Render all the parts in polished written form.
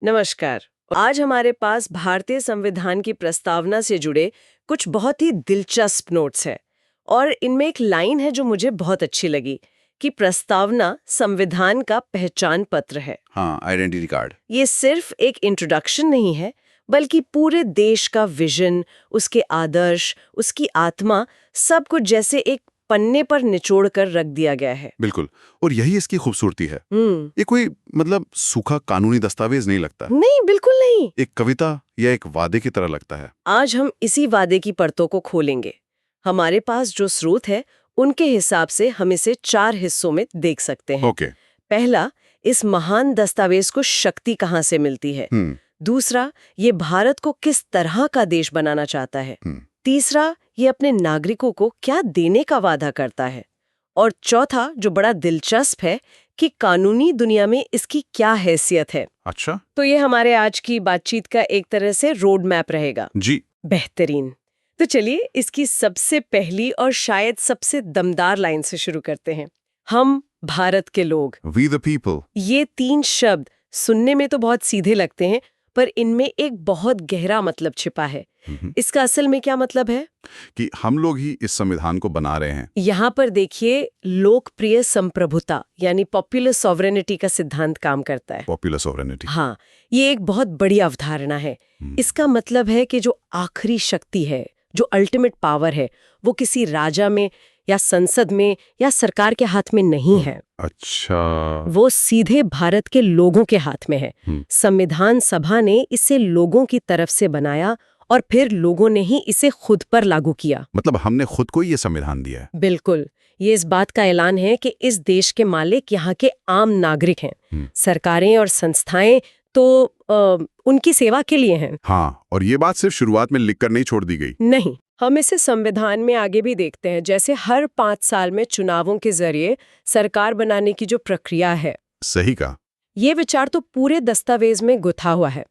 नमस्कार। आज हमारे पास भारतीय संविधान की प्रस्तावना से जुड़े कुछ बहुत ही दिलचस्प नोट्स हैं और इनमें एक लाइन है जो मुझे बहुत अच्छी लगी कि प्रस्तावना संविधान का पहचान पत्र है। हाँ, आइडेंटिटी कार्ड। ये सिर्फ एक इंट्रोडक्शन नहीं है, बल्कि पूरे देश का विजन, उसके आदर्श, उसकी आत्मा, सब कुछ जैसे एक पन्ने पर निचोड़ कर रख दिया गया है। बिल्कुल, और यही इसकी खूबसूरती है। ये कोई सूखा कानूनी दस्तावेज नहीं लगता। नहीं, बिल्कुल नहीं। एक कविता या एक वादे की तरह लगता है। आज हम इसी वादे की परतों को खोलेंगे। हमारे पास जो स्रोत है उनके हिसाब से हम इसे 4 हिस्सों में देख सकते हैं। ओके। पहला, इस महान दस्तावेज को शक्ति कहाँ से मिलती है। दूसरा, ये भारत को किस तरह का देश बनाना चाहता है। तीसरा, ये अपने नागरिकों को क्या देने का वादा करता है। और चौथा, जो बड़ा दिलचस्प है, कि कानूनी दुनिया में इसकी क्या हैसियत है। अच्छा। तो ये हमारे आज की बातचीत का एक तरह से रोड मैप रहेगा। जी। बेहतरीन। तो चलिए इसकी सबसे पहली और शायद सबसे दमदार लाइन से शुरू करते हैं। हम भारत के लोग, वी द पीपल। ये 3 शब्द सुनने में तो बहुत सीधे लगते हैं, पर इनमें एक बहुत गहरा मतलब छिपा है। इसका असल में क्या मतलब है? कि हम लोग ही इस संविधान को बना रहे हैं। यहाँ पर देखिए, लोकप्रिय संप्रभुता यानी पॉपुलर सॉवरेनिटी का सिद्धांत काम करता है। Popular sovereignty. हाँ, ये एक बहुत बड़ी अवधारणा है। इसका मतलब है कि जो आखिरी शक्ति है, जो अल्टीमेट पावर है, वो किसी राजा में या संसद में या सरकार के हाथ में नहीं है। अच्छा। वो सीधे भारत के लोगों के हाथ में है। संविधान सभा ने इसे लोगों की तरफ से बनाया और फिर लोगों ने ही इसे खुद पर लागू किया। मतलब हमने खुद को ही ये संविधान दिया है। बिल्कुल। ये इस बात का ऐलान है कि इस देश के मालिक यहाँ के आम नागरिक हैं। सरकारें और संस्थाएं तो उनकी सेवा के लिए हैं। हाँ, और ये बात सिर्फ शुरुआत में लिखकर नहीं छोड़ दी गई। नहीं, हम इसे संविधान में आगे भी देखते हैं, जैसे हर 5 साल में चुनावों के जरिए सरकार बनाने की जो प्रक्रिया है। सही कहा। ये विचार तो पूरे दस्तावेज में गुथा हुआ है।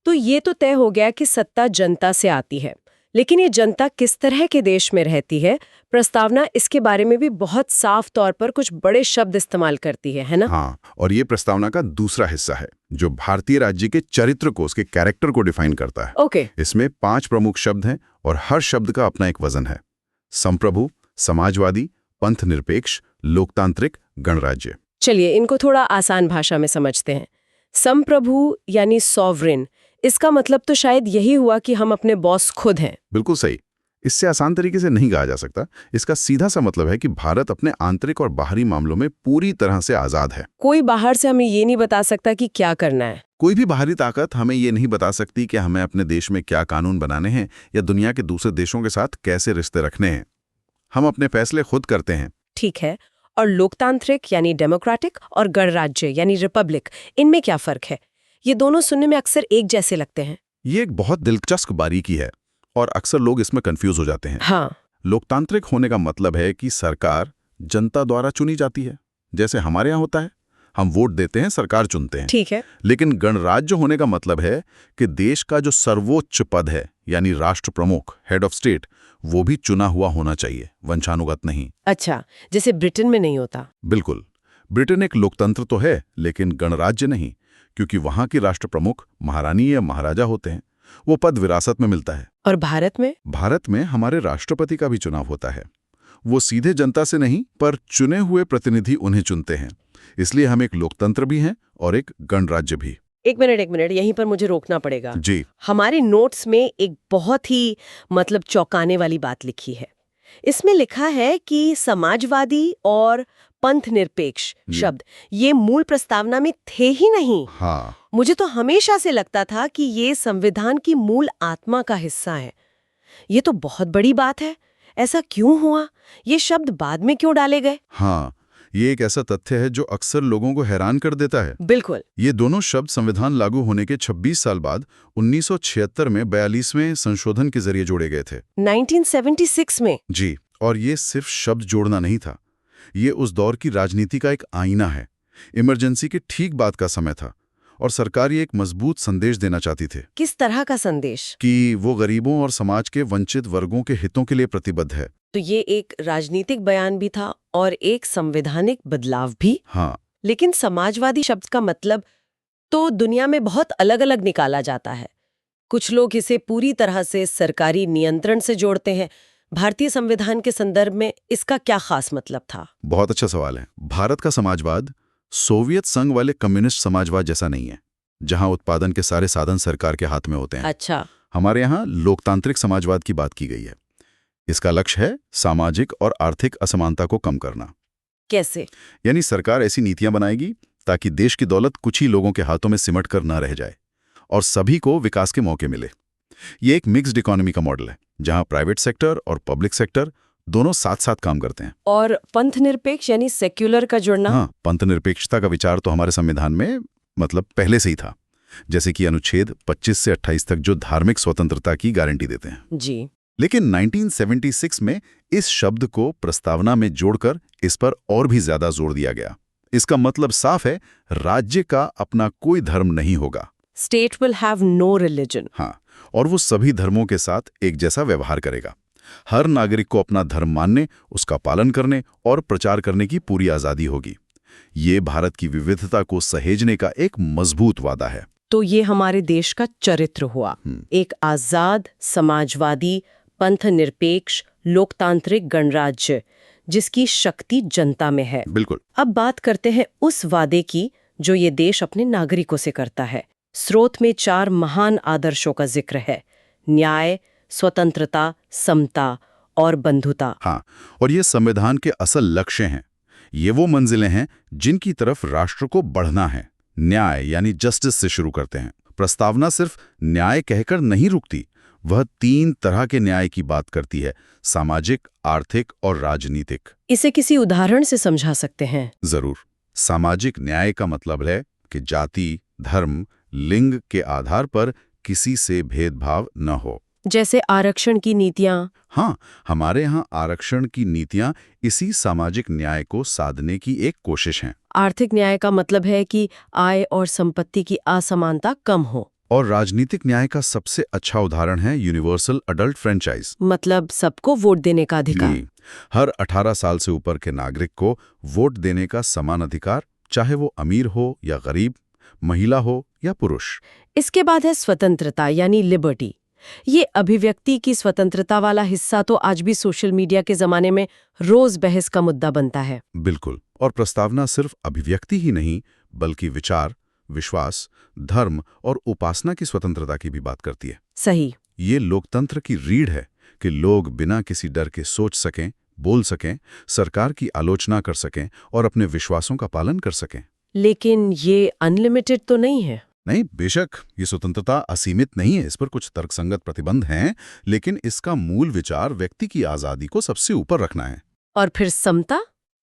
तो ये तो तय हो गया कि सत्ता जनता से आती है, लेकिन ये जनता किस तरह के देश में रहती है, प्रस्तावना इसके बारे में भी बहुत साफ तौर पर कुछ बड़े शब्द इस्तेमाल करती है ना? हाँ, और ये प्रस्तावना का दूसरा हिस्सा है जो भारतीय राज्य के चरित्र को, उसके कैरेक्टर को डिफाइन करता है। ओके। इसमें 5 प्रमुख शब्द हैं और हर शब्द का अपना एक वजन है। संप्रभु, समाजवादी, पंथ निरपेक्ष, लोकतांत्रिक, गणराज्य। चलिए इनको थोड़ा आसान भाषा में समझते हैं। संप्रभु यानी सॉवरेन, इसका मतलब तो शायद यही हुआ कि हम अपने बॉस खुद हैं। बिल्कुल सही। इससे आसान तरीके से नहीं कहा जा सकता। इसका सीधा सा मतलब है कि भारत अपने आंतरिक और बाहरी मामलों में पूरी तरह से आजाद है। कोई बाहर से हमें ये नहीं बता सकता कि क्या करना है। कोई भी बाहरी ताकत हमें ये नहीं बता सकती कि हमें अपने देश में क्या कानून बनाने हैं या दुनिया के दूसरे देशों के साथ कैसे रिश्ते रखने हैं। हम अपने फैसले खुद करते हैं। ठीक है। और लोकतांत्रिक यानी डेमोक्रेटिक और गणराज्य यानी रिपब्लिक, इनमें क्या फर्क है? ये दोनों सुनने में अक्सर एक जैसे लगते हैं। ये एक बहुत दिलचस्प बारीकी है और अक्सर लोग इसमें कंफ्यूज हो जाते हैं। हाँ। लोकतांत्रिक होने का मतलब है कि सरकार जनता द्वारा चुनी जाती है, जैसे हमारे यहाँ होता है। हम वोट देते हैं, सरकार चुनते हैं। ठीक है। लेकिन गणराज्य होने का मतलब है कि देश का जो सर्वोच्च पद है यानी राष्ट्र प्रमुख, हेड ऑफ स्टेट, वो भी चुना हुआ होना चाहिए, वंशानुगत नहीं। अच्छा, जैसे ब्रिटेन में नहीं होता। बिल्कुल। ब्रिटेन एक लोकतंत्र तो है लेकिन गणराज्य नहीं, क्योंकि वहां के राष्ट्र प्रमुख महारानी या महाराजा होते हैं। वो पद विरासत में मिलता है। और भारत में? भारत में हमारे राष्ट्रपति का भी चुनाव होता है। वो सीधे जनता से नहीं, पर चुने हुए प्रतिनिधि उन्हें चुनते हैं। इसलिए हम एक लोकतंत्र भी हैं और एक गणराज्य भी। एक मिनट, यहीं पर मुझे रोकना पड़ेगा। जी। हमारे नोट्स में एक बहुत ही चौंकाने वाली बात लिखी है। इसमें लिखा है कि समाजवादी और पंथ निरपेक्ष शब्द ये मूल प्रस्तावना में थे ही नहीं। हाँ। मुझे तो हमेशा से लगता था कि ये संविधान की मूल आत्मा का हिस्सा है। ये तो बहुत बड़ी बात है। ऐसा क्यों हुआ? ये शब्द बाद में क्यों डाले गए? हाँ, ये एक ऐसा तथ्य है जो अक्सर लोगों को हैरान कर देता है। बिल्कुल। ये दोनों शब्द संविधान लागू होने के 26 साल बाद 1976 में 42वें संशोधन के जरिए जोड़े गए थे। 1976 में? जी। और ये सिर्फ शब्द जोड़ना नहीं था, ये उस दौर की राजनीति का एक आईना है। इमरजेंसी के ठीक बाद का समय था और सरकार ये एक मजबूत संदेश देना चाहती थी। किस तरह का संदेश? कि वो गरीबों और समाज के वंचित वर्गों के हितों के लिए प्रतिबद्ध है। तो ये एक राजनीतिक बयान भी था और एक संवैधानिक बदलाव भी। हाँ। लेकिन समाजवादी शब्द का मतलब तो दुनिया में बहुत अलग अलग निकाला जाता है। कुछ लोग इसे पूरी तरह से सरकारी नियंत्रण से जोड़ते हैं। भारतीय संविधान के संदर्भ में इसका क्या खास मतलब था? बहुत अच्छा सवाल है। भारत का समाजवाद सोवियत संघ वाले कम्युनिस्ट समाजवाद जैसा नहीं है, जहां उत्पादन के सारे साधन सरकार के हाथ में होते हैं। अच्छा। हमारे यहाँ लोकतांत्रिक समाजवाद की बात की गई है। इसका लक्ष्य है सामाजिक और आर्थिक असमानता को कम करना। कैसे? यानी सरकार ऐसी नीतियां बनाएगी ताकि देश की दौलत कुछ ही लोगों के हाथों में सिमट कर न रह जाए और सभी को विकास के मौके मिले। ये एक मिक्स्ड इकोनॉमी का मॉडल है, जहां प्राइवेट सेक्टर और पब्लिक सेक्टर दोनों साथ साथ काम करते हैं। और पंथ निरपेक्ष यानी सेक्युलर का जुड़ना? हाँ, पंथ निरपेक्षता का विचार तो हमारे संविधान में पहले से ही था, जैसे कि अनुच्छेद 25 से 28 तक जो धार्मिक स्वतंत्रता की गारंटी देते हैं। जी। लेकिन 1976 में इस शब्द को प्रस्तावना में जोड़कर इस पर और भी ज्यादा जोर दिया गया। इसका मतलब साफ है, राज्य का अपना कोई धर्म नहीं होगा। State will have no religion. हाँ, और वो सभी धर्मों के साथ एक जैसा व्यवहार करेगा। हर नागरिक को अपना धर्म मानने, उसका पालन करने और प्रचार करने की पूरी आजादी होगी। ये भारत की विविधता को सहेजने का एक मजबूत वादा है। तो ये हमारे देश का चरित्र हुआ, एक आजाद, समाजवादी, पंथ निरपेक्ष, लोकतांत्रिक गणराज्य, जिसकी शक्ति जनता में है। बिल्कुल। अब बात करते हैं उस वादे की जो ये देश अपने नागरिकों से करता है। स्रोत में 4 महान आदर्शों का जिक्र है: न्याय, स्वतंत्रता, समता और बंधुता। हाँ, और ये संविधान के असल लक्ष्य हैं। ये वो मंजिलें हैं जिनकी तरफ राष्ट्र को बढ़ना है। न्याय यानी जस्टिस से शुरू करते हैं। प्रस्तावना सिर्फ न्याय कहकर नहीं रुकती, वह 3 तरह के न्याय की बात करती है: सामाजिक, आर्थिक और राजनीतिक। इसे किसी उदाहरण से समझा सकते हैं? जरूर। सामाजिक न्याय का मतलब है कि जाति, धर्म, लिंग के आधार पर किसी से भेदभाव न हो। जैसे आरक्षण की नीतियां? हाँ, हमारे यहाँ आरक्षण की नीतियां इसी सामाजिक न्याय को साधने की एक कोशिश हैं। आर्थिक न्याय का मतलब है कि आय और संपत्ति की असमानता कम हो। और राजनीतिक न्याय का सबसे अच्छा उदाहरण है यूनिवर्सल अडल्ट फ्रेंचाइज, मतलब सबको वोट देने का अधिकार। हर 18 साल से ऊपर के नागरिक को वोट देने का समान अधिकार, चाहे वो अमीर हो या गरीब, महिला हो या पुरुष। इसके बाद है स्वतंत्रता यानी लिबर्टी। ये अभिव्यक्ति की स्वतंत्रता वाला हिस्सा तो आज भी सोशल मीडिया के जमाने में रोज बहस का मुद्दा बनता है। बिल्कुल। और प्रस्तावना सिर्फ अभिव्यक्ति ही नहीं, बल्कि विचार, विश्वास, धर्म और उपासना की स्वतंत्रता की भी बात करती है। सही। ये लोकतंत्र की रीढ़ है कि लोग बिना किसी डर के सोच सकें, बोल सकें, सरकार की आलोचना कर सकें और अपने विश्वासों का पालन कर सकें। लेकिन ये अनलिमिटेड तो नहीं है। नहीं, बेशक ये स्वतंत्रता असीमित नहीं है, इस पर कुछ तर्कसंगत प्रतिबंध हैं, लेकिन इसका मूल विचार व्यक्ति की आजादी को सबसे ऊपर रखना है। और फिर समता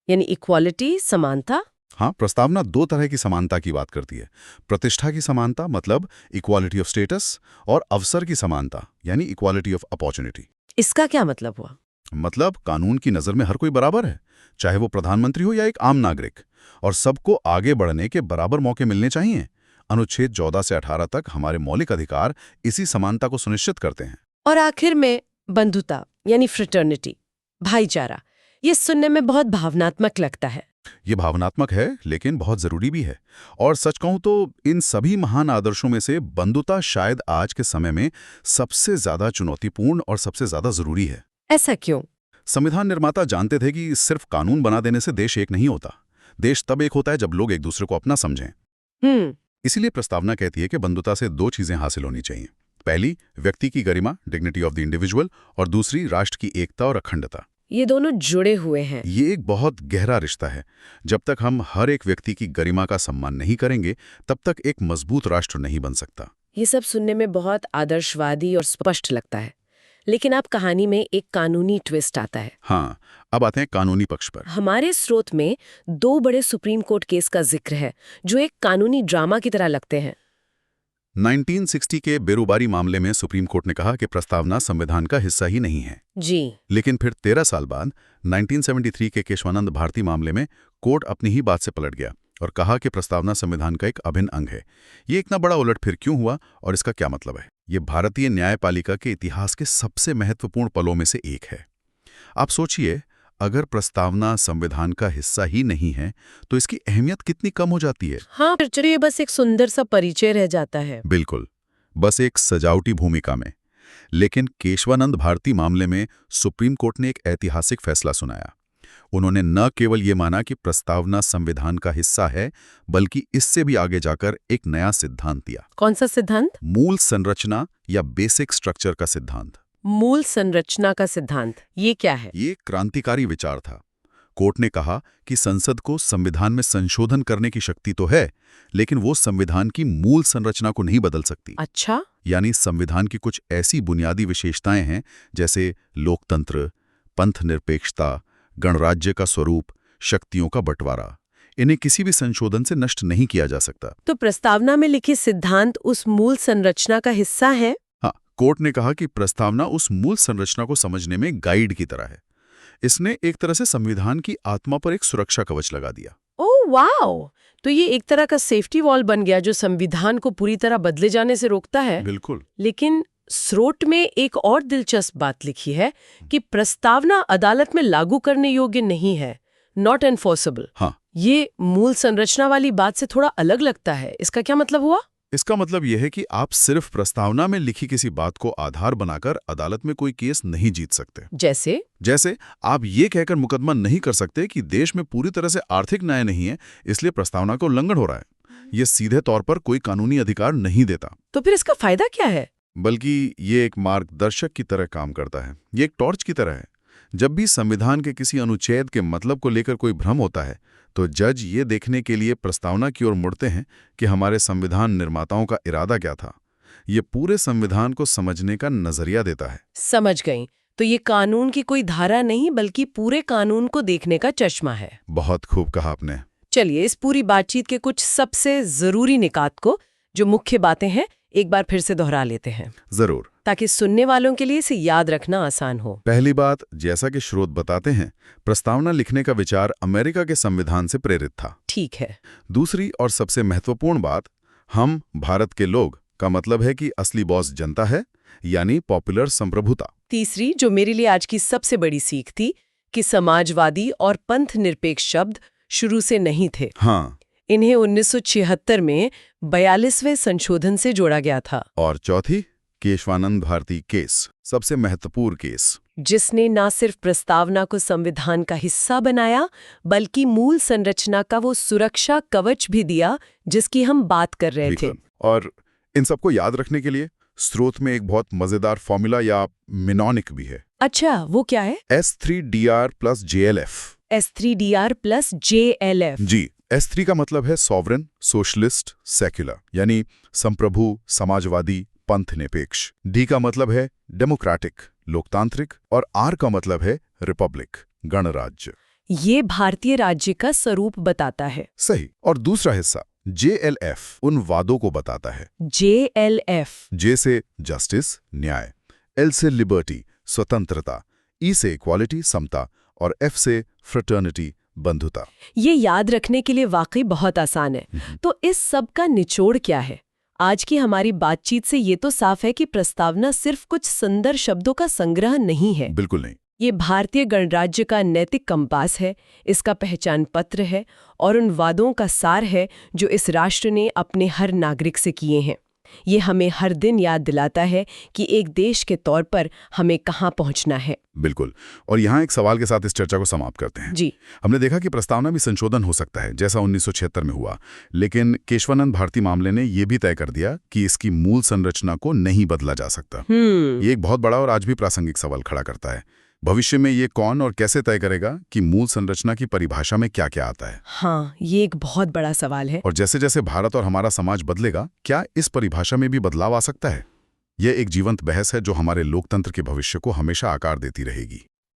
यानी इक्वालिटी, समानता? हाँ, प्रस्तावना 2 तरह की समानता की बात करती है। प्रतिष्ठा की समानता मतलब इक्वालिटी ऑफ स्टेटस, और अवसर की समानता यानी इक्वालिटी ऑफ अपॉर्चुनिटी। इसका क्या मतलब हुआ? मतलब कानून की नज़र में हर कोई बराबर है, चाहे वो प्रधानमंत्री हो या एक आम नागरिक, और सबको आगे बढ़ने के बराबर मौके मिलने चाहिए। अनुच्छेद 14 से 18 तक हमारे मौलिक अधिकार इसी समानता को सुनिश्चित करते हैं। और आखिर में बंधुता यानी फ्रेटर्निटी, भाईचारा। ये सुनने में बहुत भावनात्मक लगता है। ये भावनात्मक है, लेकिन बहुत जरूरी भी है। और सच कहूं तो इन सभी महान आदर्शों में से बंधुता शायद आज के समय में सबसे ज्यादा चुनौतीपूर्ण और सबसे ज्यादा जरूरी है। ऐसा क्यों? संविधान निर्माता जानते थे कि सिर्फ कानून बना देने से देश एक नहीं होता। देश तब एक होता है जब लोग एक दूसरे को अपना समझें। इसीलिए प्रस्तावना कहती है कि बंधुता से 2 चीजें हासिल होनी चाहिए। पहली, व्यक्ति की गरिमा, डिग्निटी ऑफ द इंडिविजुअल, और दूसरी, राष्ट्र की एकता और अखंडता। ये दोनों जुड़े हुए हैं। ये एक बहुत गहरा रिश्ता है। जब तक हम हर एक व्यक्ति की गरिमा का सम्मान नहीं करेंगे, तब तक एक मजबूत राष्ट्र नहीं बन सकता। ये सब सुनने में बहुत आदर्शवादी और स्पष्ट लगता है, लेकिन अब कहानी में एक कानूनी ट्विस्ट आता है। हाँ, अब आते हैं कानूनी पक्ष पर। हमारे स्रोत में 2 बड़े सुप्रीम कोर्ट केस का जिक्र है जो एक कानूनी ड्रामा की तरह लगते हैं। 1960 के बेरोबारी मामले में सुप्रीम कोर्ट ने कहा कि प्रस्तावना संविधान का हिस्सा ही नहीं है। जी। लेकिन फिर 13 साल बाद 1973 के केशवानंद भारती मामले में कोर्ट अपनी ही बात से पलट गया और कहा कि प्रस्तावना संविधान का एक अभिन्न अंग है। ये इतना बड़ा उलटफेर क्यों हुआ और इसका क्या मतलब है? ये भारतीय न्यायपालिका के इतिहास के सबसे महत्वपूर्ण पलों में से एक है। आप सोचिए, अगर प्रस्तावना संविधान का हिस्सा ही नहीं है तो इसकी अहमियत कितनी कम हो जाती है। हाँ, फिर चलिए बस एक सुंदर सा परिचय रह जाता है। बिल्कुल, बस एक सजावटी भूमिका में। लेकिन केशवानंद भारती मामले में सुप्रीम कोर्ट ने एक ऐतिहासिक फैसला सुनाया। उन्होंने न केवल ये माना कि प्रस्तावना संविधान का हिस्सा है, बल्कि इससे भी आगे जाकर एक नया सिद्धांत दिया। कौन सा सिद्धांत? मूल संरचना या बेसिक स्ट्रक्चर का सिद्धांत। मूल संरचना का सिद्धांत, ये क्या है? ये क्रांतिकारी विचार था। कोर्ट ने कहा कि संसद को संविधान में संशोधन करने की शक्ति तो है, लेकिन वो संविधान की मूल संरचना को नहीं बदल सकती। अच्छा। यानी संविधान की कुछ ऐसी बुनियादी विशेषताएं हैं, जैसे लोकतंत्र, पंथ निरपेक्षता, गणराज्य का स्वरूप, शक्तियों का बंटवारा, इन्हें किसी भी संशोधन से नष्ट नहीं किया जा सकता। तो प्रस्तावना में लिखित सिद्धांत उस मूल संरचना का हिस्सा है? हाँ, कोर्ट ने कहा कि प्रस्तावना उस मूल संरचना को समझने में गाइड की तरह है। इसने एक तरह से संविधान की आत्मा पर एक सुरक्षा कवच लगा दिया। Oh wow! तो ये एक तरह का सेफ्टी वॉल बन गया जो संविधान को पूरी तरह बदले जाने से रोकता है। बिल्कुल। लेकिन स्रोत में एक और दिलचस्प बात लिखी है कि प्रस्तावना अदालत में लागू करने योग्य नहीं है, नॉट एनफोर्सेबल। हाँ, ये मूल संरचना वाली बात से थोड़ा अलग लगता है। इसका क्या मतलब हुआ? इसका मतलब यह है कि आप सिर्फ प्रस्तावना में लिखी किसी बात को आधार बनाकर अदालत में कोई केस नहीं जीत सकते। जैसे आप ये कहकर मुकदमा नहीं कर सकते कि देश में पूरी तरह से आर्थिक न्याय नहीं है, इसलिए प्रस्तावना का उल्लंघन हो रहा है। ये सीधे तौर पर कोई कानूनी अधिकार नहीं देता। तो फिर इसका फायदा क्या है? बल्कि ये एक मार्गदर्शक की तरह काम करता है। ये एक टॉर्च की तरह है। जब भी संविधान के किसी अनुच्छेद के मतलब को लेकर कोई भ्रम होता है, तो जज ये देखने के लिए प्रस्तावना की ओर मुड़ते हैं कि हमारे संविधान निर्माताओं का इरादा क्या था। ये पूरे संविधान को समझने का नजरिया देता है। समझ गई। तो ये कानून की कोई धारा नहीं, बल्कि पूरे कानून को देखने का चश्मा है। बहुत खूब कहा आपने। चलिए इस पूरी बातचीत के कुछ सबसे जरूरी निकात को, जो मुख्य बातें हैं, एक बार फिर से दोहरा लेते हैं। जरूर, ताकि सुनने वालों के लिए इसे याद रखना आसान हो। पहली बात, जैसा कि स्रोत बताते हैं, प्रस्तावना लिखने का विचार अमेरिका के संविधान से प्रेरित था। ठीक है। दूसरी और सबसे महत्वपूर्ण बात, हम भारत के लोग का मतलब है कि असली बॉस जनता है, यानी पॉपुलर संप्रभुता। तीसरी, जो मेरे लिए आज की सबसे बड़ी सीख थी, कि समाजवादी और पंथ निरपेक्ष शब्द शुरू से नहीं थे। हाँ, इन्हें 1976 में 42वें संशोधन से जोड़ा गया था। और चौथी, केशवानंद भारती केस, सबसे महत्वपूर्ण केस, जिसने न सिर्फ प्रस्तावना को संविधान का हिस्सा बनाया, बल्कि मूल संरचना का वो सुरक्षा कवच भी दिया जिसकी हम बात कर रहे थे। और इन सबको याद रखने के लिए स्रोत में एक बहुत मजेदार फॉर्मूला या मिनोनिक भी है। अच्छा, वो क्या है? S3DR + JLF। S3DR + JLF। जी, S3 का मतलब है सॉवरेन, सोशलिस्ट, सेक्युलर, यानी संप्रभु, समाजवादी, पंथ निरपेक्ष। D का मतलब है डेमोक्रेटिक, लोकतांत्रिक, और R का मतलब है रिपब्लिक, गणराज्य। ये भारतीय राज्य का स्वरूप बताता है। सही। और दूसरा हिस्सा JLF उन वादों को बताता है। JLF। J से जस्टिस, न्याय, L से लिबर्टी, स्वतंत्रता, E से इक्वालिटी, समता, और F से फ्रेटर्निटी, बंधुता। ये याद रखने के लिए वाकई बहुत आसान है। तो इस सब का निचोड़ क्या है? आज की हमारी बातचीत से ये तो साफ है कि प्रस्तावना सिर्फ कुछ सुंदर शब्दों का संग्रह नहीं है। बिल्कुल नहीं। ये भारतीय गणराज्य का नैतिक कंपास है, इसका पहचान पत्र है, और उन वादों का सार है जो इस राष्ट्र ने अपने हर नागरिक से किए हैं। ये हमें हर दिन याद दिलाता है कि एक देश के तौर पर हमें कहाँ पहुँचना है। बिल्कुल। और यहाँ एक सवाल के साथ इस चर्चा को समाप्त करते हैं। जी। हमने देखा कि प्रस्तावना में संशोधन हो सकता है, जैसा 1976 में हुआ, लेकिन केशवानंद भारती मामले ने यह भी तय कर दिया कि इसकी मूल संरचना को नहीं बदला जा सकता। ये एक बहुत बड़ा और आज भी प्रासंगिक सवाल खड़ा करता है। भविष्य में ये कौन और कैसे तय करेगा कि मूल संरचना की परिभाषा में क्या क्या आता है? हाँ, ये एक बहुत बड़ा सवाल है। और जैसे जैसे भारत और हमारा समाज बदलेगा, क्या इस परिभाषा में भी बदलाव आ सकता है? यह एक जीवंत बहस है जो हमारे लोकतंत्र के भविष्य को हमेशा आकार देती रहेगी।